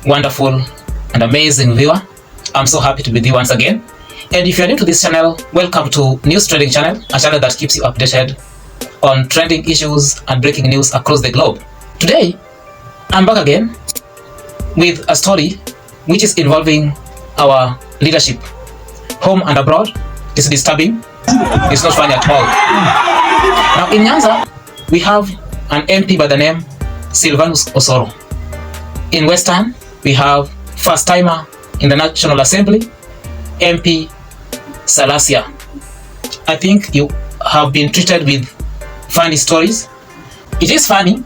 wonderful and amazing viewer. I'm so happy to be with you once again. And if you're new to this channel, welcome to News Trending Channel, a channel that keeps you updated on trending issues and breaking news across the globe. Today, I'm back again with a story which is involving our leadership, home and abroad. It's disturbing. It's not funny at all. Now in Nyanza, we have an MP by the name Silvanus Osoro. In Western, we have first timer in the National Assembly, MP Salasya. I think you have been treated with funny stories. It is funny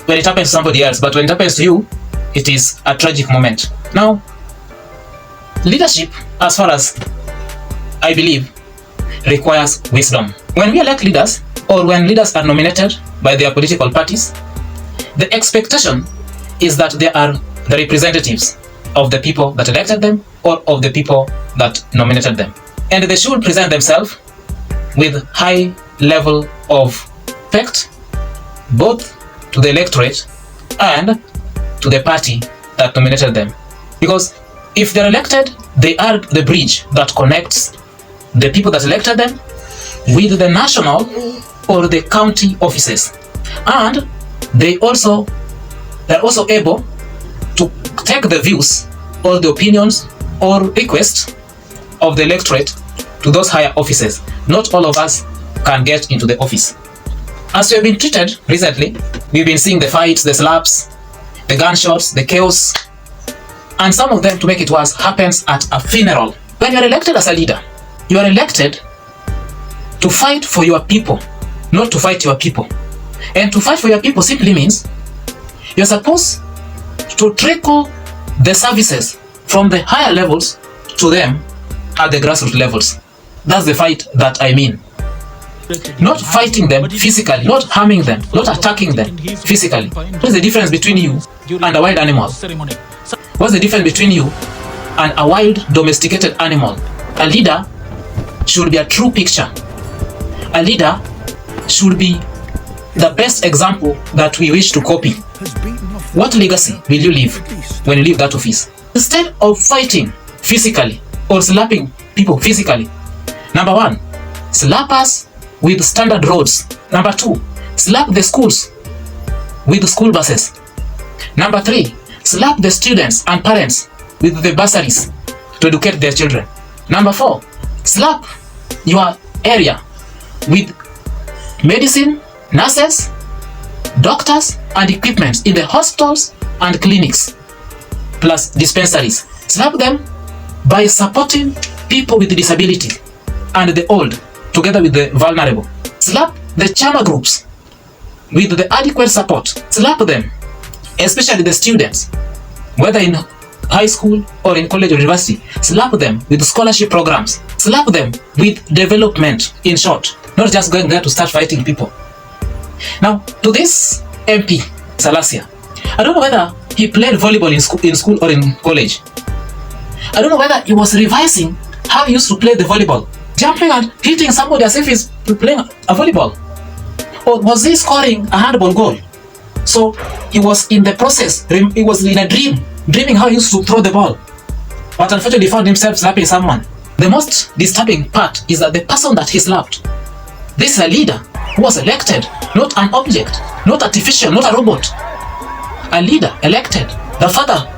when it happens to somebody else, but when it happens to you, it is a tragic moment. Now, leadership, as far as I believe, requires wisdom. When we elect leaders, or when leaders are nominated by their political parties, the expectation is that they are the representatives of the people that elected them or of the people that nominated them. And they should present themselves with high level of respect both to the electorate and to the party that nominated them. Because if they're elected, they are the bridge that connects the people that elected them with the national or the county offices. And they're also able to take the views or the opinions or requests of the electorate to those higher offices. Not all of us can get into the office. As we have been treated recently, we've been seeing the fights, the slaps, the gunshots, the chaos, and some of them, to make it worse, happens at a funeral. When you are elected as a leader, you are elected to fight for your people, not to fight your people. And to fight for your people simply means you're supposed to trickle the services from the higher levels to them at the grassroots levels. That's the fight that I mean. Not fighting them physically, not harming them, not attacking them physically. What's the difference between you and a wild animal? What's the difference between you and a wild domesticated animal? A leader should be a true picture. A leader should be the best example that we wish to copy. What legacy will you leave when you leave that office? Instead of fighting physically or slapping people physically, number one, slap us with standard roads. Number two, slap the schools with the school buses. Number three, slap the students and parents with the bursaries to educate their children. Number four, slap your area with medicine, nurses, doctors, and equipment in the hospitals and clinics, plus dispensaries. Slap them by supporting people with disability and the old, together with the vulnerable. Slap the chama groups with the adequate support. Slap them, especially the students, whether in high school or in college or university. Slap them with scholarship programs. Slap them with development, in short, not just going there to start fighting people. Now, to this MP Salasya, I don't know whether he played volleyball in school or in college. I don't know whether he was revising how he used to play the volleyball, jumping and hitting somebody as if he's playing a volleyball. Or was he scoring a handball goal? So he was in the process, he was in a dreaming how he used to throw the ball. But unfortunately found himself slapping someone. The most disturbing part is that the person that he slapped, this is a leader who was elected, not an object, not artificial, not a robot. A leader elected, the father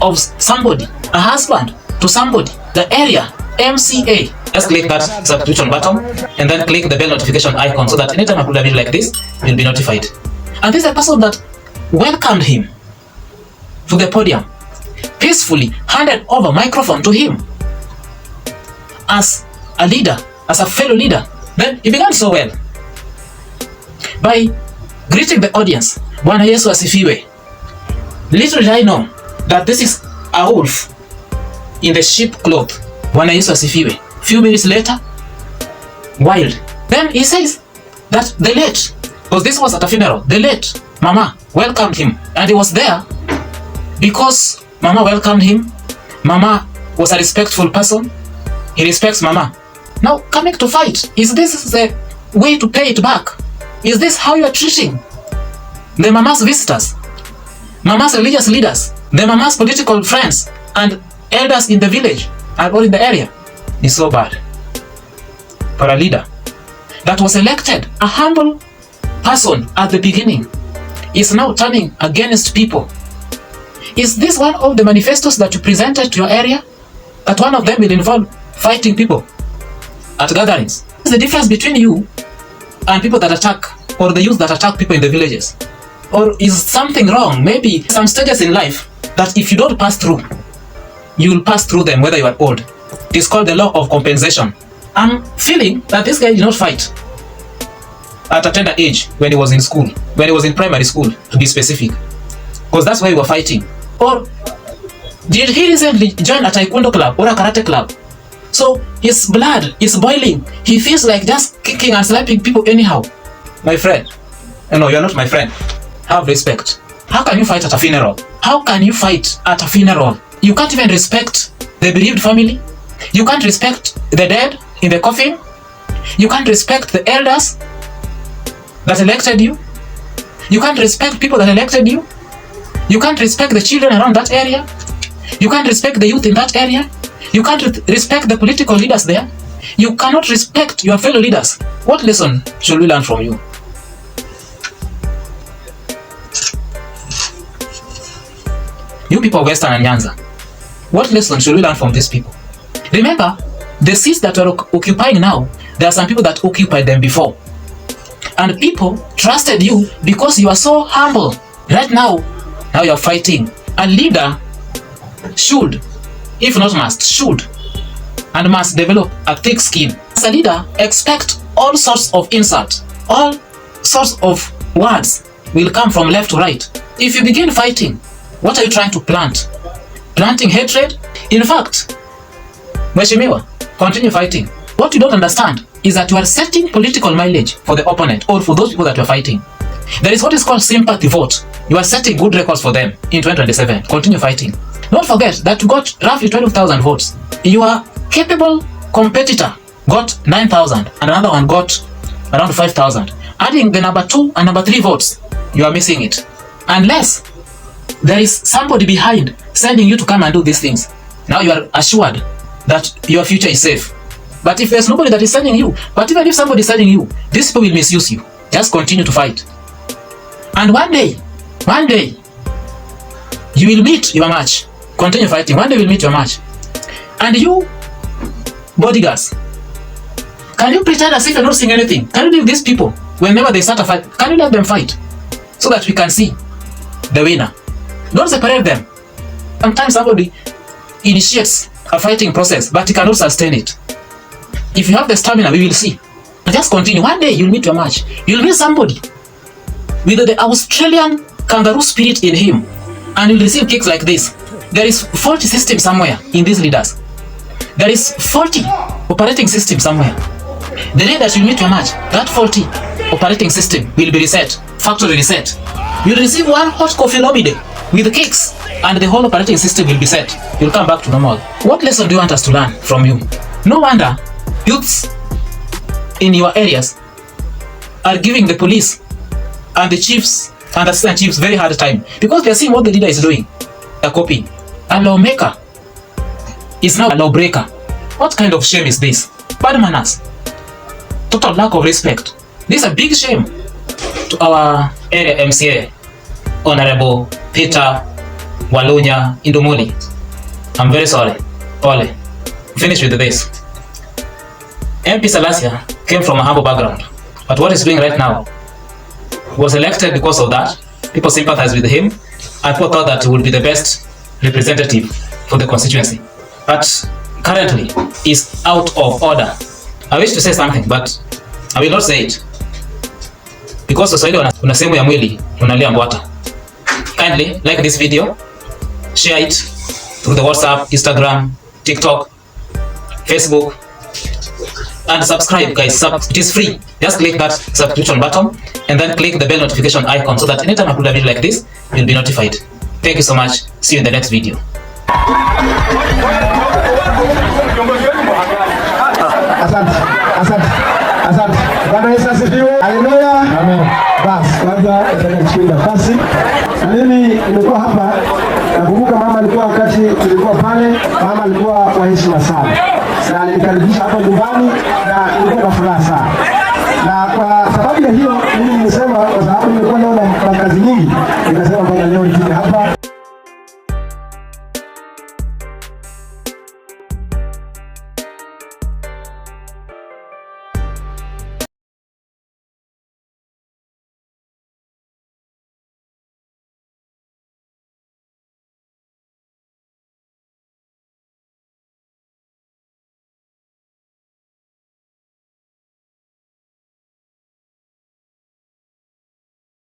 of somebody, a husband to somebody, the area, MCA. Just click that subscription button and then click the bell notification icon so that anytime I put a video like this, you'll be notified. And this is a person that welcomed him to the podium, peacefully handed over microphone to him as a leader, as a fellow leader. Then he began so well by greeting the audience. Bwana Yesu asifiwe. Little did I know that this is a wolf in the sheep cloth. Bwana Yesu asifiwe. Few minutes later, wild. Then he says that the late, because this was at a funeral, the late Mama welcomed him, and he was there because Mama welcomed him. Mama was a respectful person. He respects Mama. Now, coming to fight, is this the way to pay it back? Is this how you are treating the Mama's visitors, Mama's religious leaders, the mama's political friends and elders in the village or in the area is so bad. For a leader that was elected, a humble person at the beginning, is now turning against people. Is this one of the manifestos that you presented to your area? That one of them will involve fighting people at gatherings? What's the difference between you and people that attack, or the youth that attack people in the villages? Or is something wrong? Maybe some stages in life that if you don't pass through, you will pass through them whether you are old. It is called the law of compensation. I'm feeling that this guy did not fight at a tender age when he was in school, when he was in primary school, to be specific, because that's why we were fighting. Or did he recently join a taekwondo club or a karate club? So his blood is boiling. He feels like just kicking and slapping people anyhow. My friend, no, you're not my friend. Have respect. How can you fight at a funeral? How can you fight at a funeral? You can't even respect the bereaved family. You can't respect the dead in the coffin. You can't respect the elders that elected you. You can't respect people that elected you. You can't respect the children around that area. You can't respect the youth in that area. You can't respect the political leaders there. You cannot respect your fellow leaders. What lesson should we learn from you? You people of Western and Nyanza, what lesson should we learn from these people? Remember, the seats that we're occupying now, there are some people that occupied them before. And people trusted you because you are so humble. Right now you're fighting. A leader should, if not must, should and must develop a thick skin. As a leader, expect all sorts of insults, all sorts of words will come from left to right. If you begin fighting, what are you trying to plant? Planting hatred? In fact, Mheshimiwa, continue fighting. What you don't understand is that you are setting political mileage for the opponent or for those people that you are fighting. There is what is called sympathy vote. You are setting good records for them in 2027. Continue fighting. Don't forget that you got roughly 12,000 votes. Your capable competitor got 9,000 and another one got around 5,000. Adding the number 2 and number 3 votes, you are missing it. Unless there is somebody behind sending you to come and do these things. Now you are assured that your future is safe. But if there's nobody that is sending you, but even if somebody is sending you, these people will misuse you. Just continue to fight. And one day, you will meet your match. Continue fighting. One day you will meet your match. And you, bodyguards, can you pretend as if you're not seeing anything? Can you leave these people, whenever they start a fight, can you let them fight? So that we can see the winner. Don't separate them. Sometimes somebody initiates a fighting process, but he cannot sustain it. If you have the stamina, we will see. Just continue. One day you'll meet your match. You'll meet somebody with the Australian kangaroo spirit in him, and you'll receive kicks like this. There is faulty system somewhere in these leaders. There is faulty operating system somewhere. The day that you meet your match, that faulty operating system will be reset, factory reset. You'll receive one hot coffee lobby day with kicks, and the whole operating system will be set. You'll come back to normal. What lesson do you want us to learn from you? No wonder youths in your areas are giving the police and the chiefs and assistant chiefs very hard time because they're seeing what the leader is doing. They're copying. A lawmaker is now a lawbreaker. What kind of shame is this? Bad manners. Total lack of respect. This is a big shame to our area MCA, Honorable Peter Walunya Indumuli. I'm very sorry. Ole. Finish with this. MP Salasya came from a humble background, but what he's doing right now was elected because of that. People sympathize with him and people thought that he would be the best representative for the constituency. But currently is out of order. I wish to say something, but I will not say it because Waswahili una sehemu ya mwili unalia ngwata. Kindly like this video, share it through the WhatsApp, Instagram, TikTok, Facebook, and subscribe, guys. It is free. Just click that subscription button and then click the bell notification icon so that anytime I put a video like this, you'll be notified. Thank you so much. See you in the next video. Asante. Bwana Yesu asifiwe. Haleluya. Amen. Basi kwanza nataka kuchukua nafasi. Mimi nimekuwa hapa nakumbuka alikuwa wakati tulikuwa pale, mama alikuwa wa heshima sana. Na alinikaribisha hapa nyumbani na nilikuwa na furaha sana. Na kwa sababu ya hiyo mimi nimesema